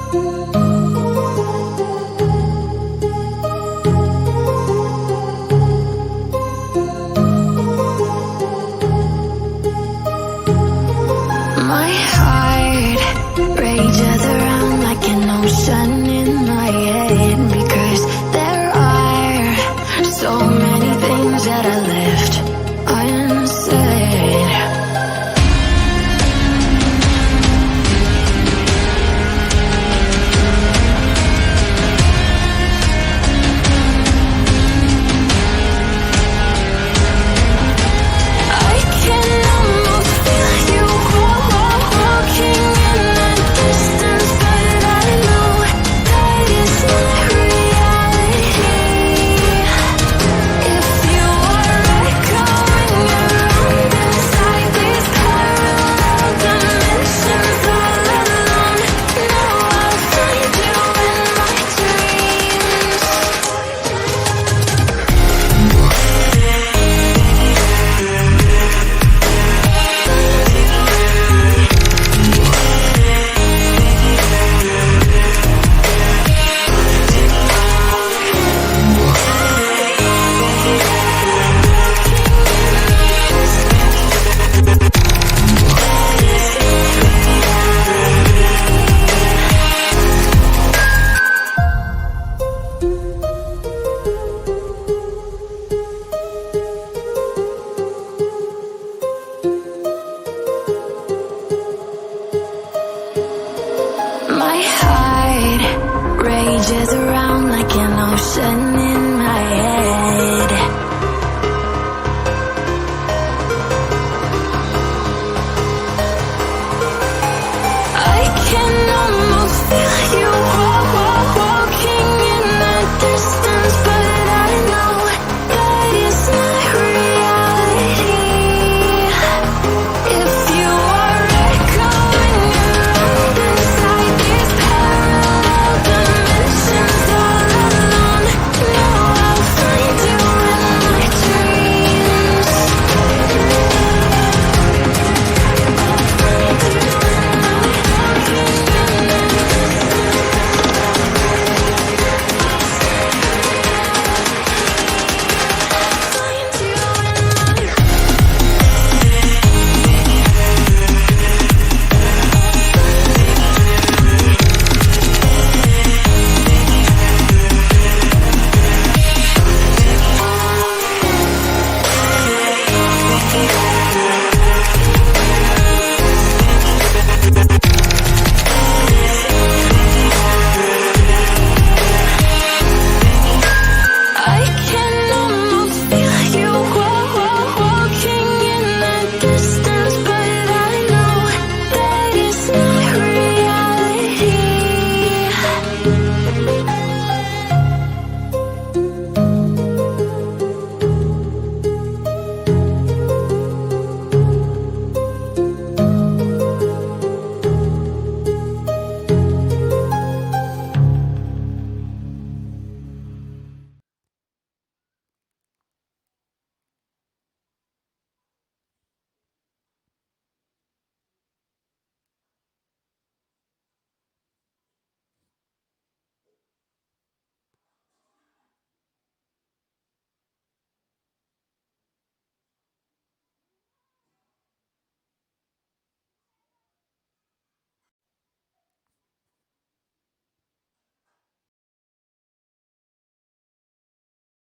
My heart rages around like an ocean in my head, because there are so many things that I left unsaid. I can almost feel you walking in the distance, but I know that it's not reality. If you are echoing around inside these parallel dimensions all alone, now I'll find you in my dreams. My heart rages around like an ocean in